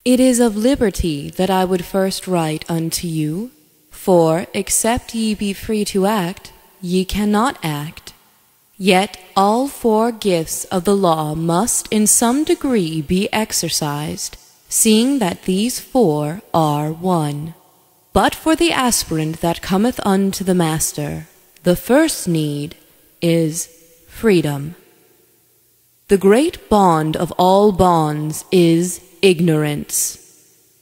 It is of liberty that I would first write unto you, for except ye be free to act, ye cannot act. Yet all four gifts of the law must in some degree be exercised, seeing that these four are one. But for the aspirant that cometh unto the master, the first need is freedom. The great bond of all bonds is ignorance.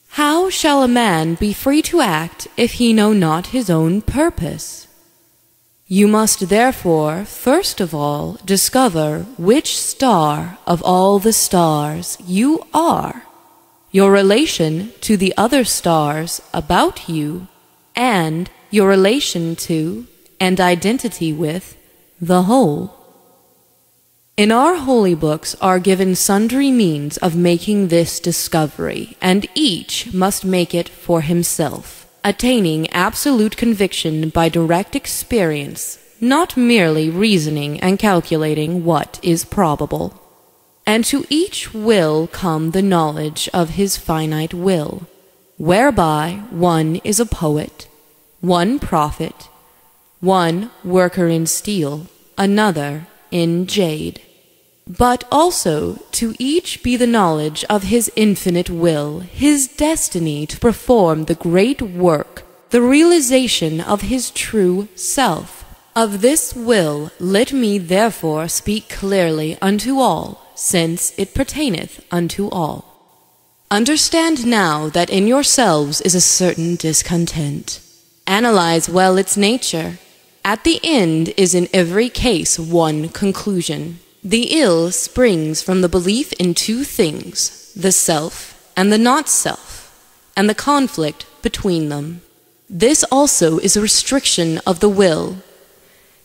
How shall a man be free to act if he know not his own purpose? You must therefore first of all discover which star of all the stars you are, your relation to the other stars about you, and your relation to and identity with the whole. In our holy books are given sundry means of making this discovery, and each must make it for himself, attaining absolute conviction by direct experience, not merely reasoning and calculating what is probable. And to each will come the knowledge of his finite will, whereby one is a poet, one prophet, one worker in steel, another in jade. But also to each be the knowledge of his infinite will, his destiny to perform the great work, the realization of his true self. Of this will let me therefore speak clearly unto all, since it pertaineth unto all. Understand now that in yourselves is a certain discontent. Analyze well its nature. At the end is in every case one conclusion. The ill springs from the belief in two things, the self and the not-self, and the conflict between them. This also is a restriction of the will.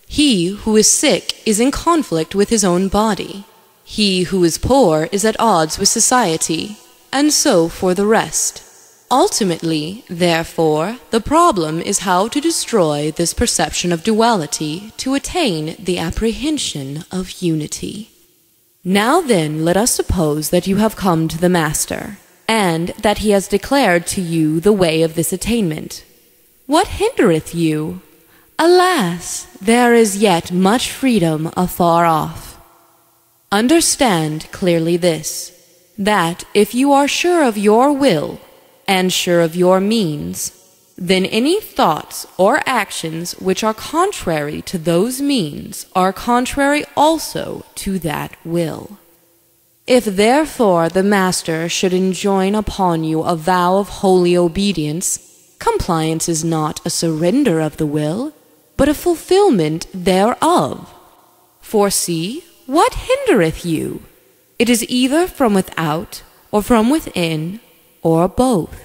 He who is sick is in conflict with his own body. He who is poor is at odds with society, and so for the rest. Ultimately, therefore, the problem is how to destroy this perception of duality to attain the apprehension of unity. Now then, let us suppose that you have come to the Master, and that he has declared to you the way of this attainment. What hindereth you? Alas, there is yet much freedom afar off. Understand clearly this, that if you are sure of your will, and sure of your means, then any thoughts or actions which are contrary to those means are contrary also to that will. If therefore the Master should enjoin upon you a vow of holy obedience, compliance is not a surrender of the will, but a fulfillment thereof. For see, what hindereth you? It is either from without or from within, or both.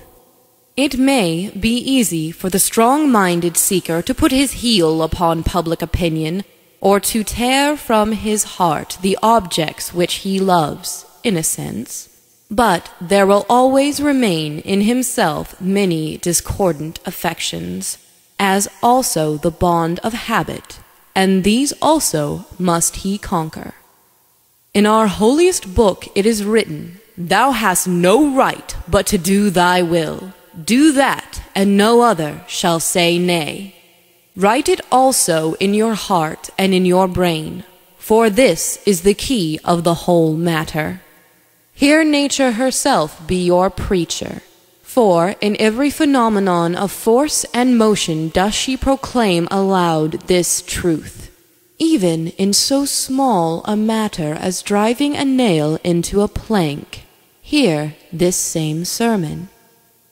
It may be easy for the strong-minded seeker to put his heel upon public opinion, or to tear from his heart the objects which he loves, in a sense. But there will always remain in himself many discordant affections, as also the bond of habit, and these also must he conquer. In our holiest book it is written, Thou hast no right but to do thy will. Do that, and no other shall say nay. Write it also in your heart and in your brain, for this is the key of the whole matter. Here nature herself be your preacher, for in every phenomenon of force and motion does she proclaim aloud this truth. Even in so small a matter as driving a nail into a plank, hear this same sermon.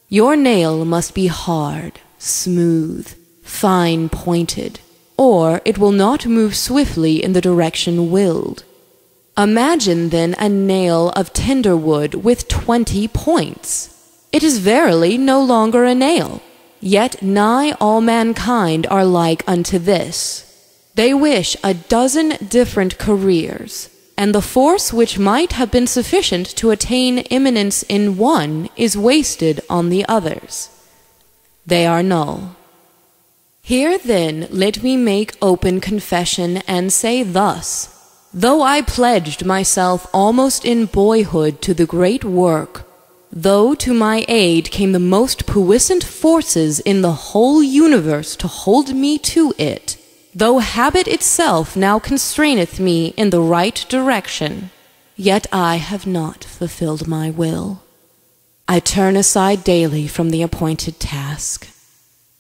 Your nail must be hard, smooth, fine-pointed, or it will not move swiftly in the direction willed. Imagine then a nail of tender wood with 20 points. It is verily no longer a nail, yet nigh all mankind are like unto this. They wish a dozen different careers, and the force which might have been sufficient to attain eminence in one is wasted on the others. They are null. Here then let me make open confession and say thus, though I pledged myself almost in boyhood to the great work, though to my aid came the most puissant forces in the whole universe to hold me to it, though habit itself now constraineth me in the right direction, yet I have not fulfilled my will. I turn aside daily from the appointed task.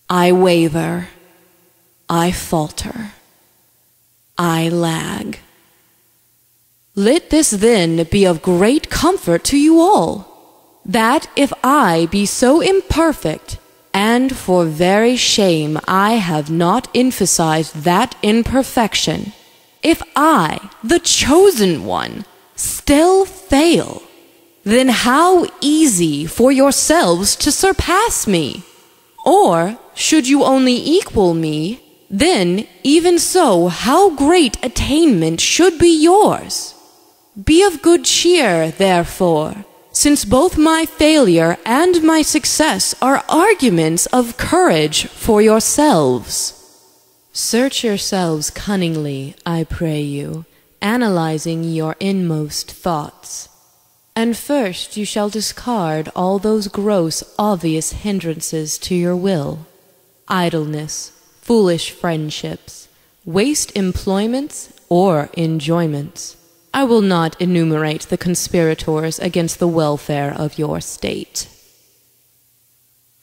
I waver. I falter. I lag. Let this then be of great comfort to you all, that if I be so imperfect, and for very shame I have not emphasized that imperfection, if I, the chosen one, still fail, then how easy for yourselves to surpass me! Or, should you only equal me, then even so how great attainment should be yours! Be of good cheer, therefore, since both my failure and my success are arguments of courage for yourselves. Search yourselves cunningly, I pray you, analyzing your inmost thoughts. And first you shall discard all those gross, obvious hindrances to your will: idleness, foolish friendships, waste employments or enjoyments. I will not enumerate the conspirators against the welfare of your state.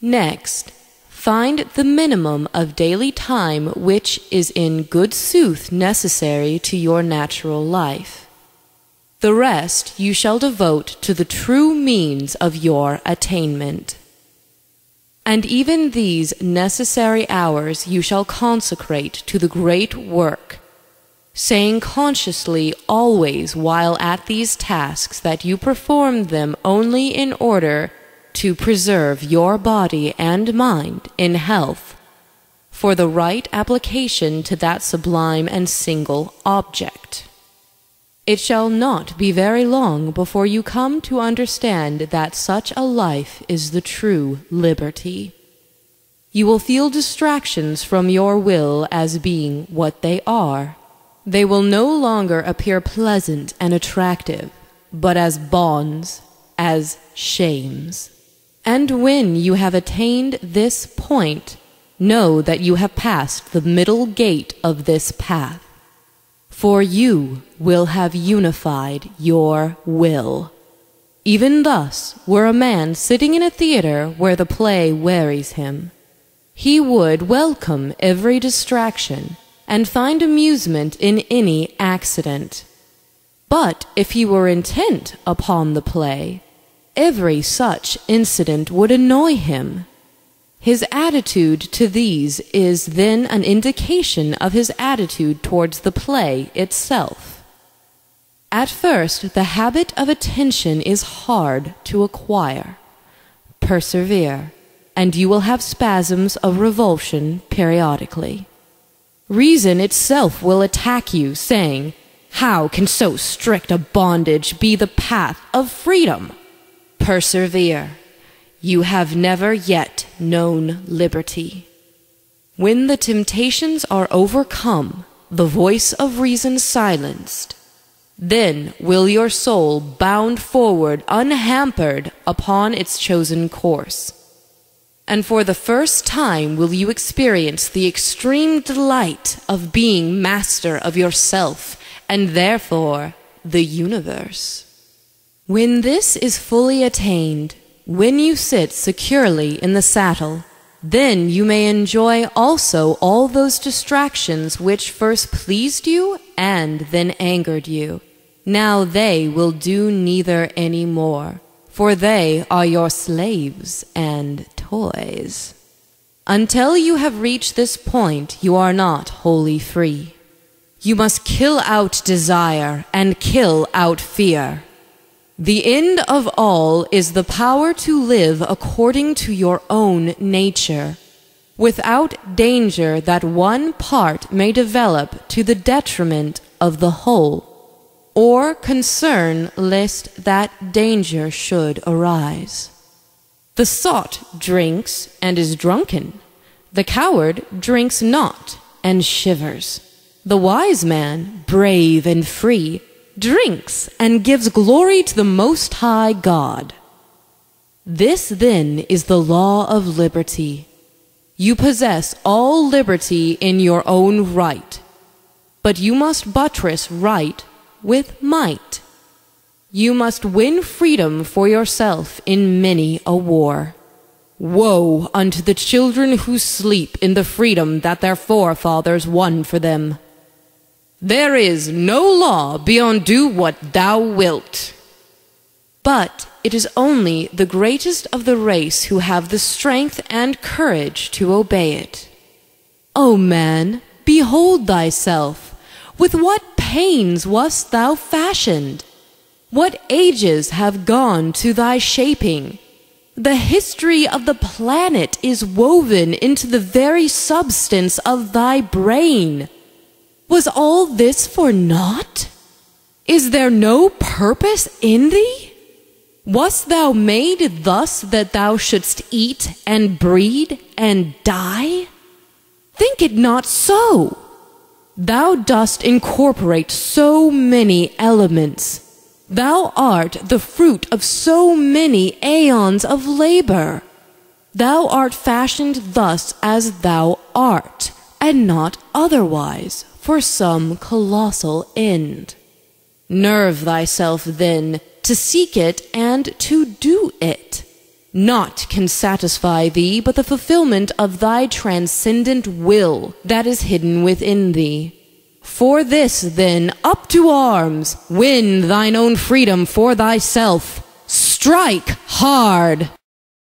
Next, find the minimum of daily time which is in good sooth necessary to your natural life. The rest you shall devote to the true means of your attainment. And even these necessary hours you shall consecrate to the great work, saying consciously always while at these tasks that you perform them only in order to preserve your body and mind in health, for the right application to that sublime and single object. It shall not be very long before you come to understand that such a life is the true liberty. You will feel distractions from your will as being what they are. They will no longer appear pleasant and attractive, but as bonds, as shames. And when you have attained this point, know that you have passed the middle gate of this path. For you will have unified your will. Even thus, were a man sitting in a theater where the play wearies him, he would welcome every distraction and find amusement in any accident. But if he were intent upon the play, every such incident would annoy him. His attitude to these is then an indication of his attitude towards the play itself. At first, the habit of attention is hard to acquire. Persevere, and you will have spasms of revulsion periodically. Reason itself will attack you, saying, "How can so strict a bondage be the path of freedom?" Persevere. You have never yet known liberty. When the temptations are overcome, the voice of reason silenced, then will your soul bound forward unhampered upon its chosen course. And for the first time will you experience the extreme delight of being master of yourself and therefore the universe. When this is fully attained, when you sit securely in the saddle, then you may enjoy also all those distractions which first pleased you and then angered you. Now they will do neither any more, for they are your slaves and toys. Until you have reached this point, you are not wholly free. You must kill out desire and kill out fear. The end of all is the power to live according to your own nature, without danger that one part may develop to the detriment of the whole, or concern lest that danger should arise. The sot drinks and is drunken. The coward drinks not and shivers. The wise man, brave and free, drinks and gives glory to the Most High God. This then is the law of liberty. You possess all liberty in your own right, but you must buttress right with might. You must win freedom for yourself in many a war. Woe unto the children who sleep in the freedom that their forefathers won for them. There is no law beyond do what thou wilt. But it is only the greatest of the race who have the strength and courage to obey it. O man, behold thyself. With what pains wast thou fashioned? What ages have gone to thy shaping? The history of the planet is woven into the very substance of thy brain. Was all this for naught? Is there no purpose in thee? Wast thou made thus that thou shouldst eat and breed and die? Think it not so. Thou dost incorporate so many elements. Thou art the fruit of so many aeons of labor. Thou art fashioned thus as thou art, and not otherwise, for some colossal end. Nerve thyself then to seek it and to do it. Naught can satisfy thee but the fulfillment of thy transcendent will that is hidden within thee. For this, then, up to arms, win thine own freedom for thyself. Strike hard!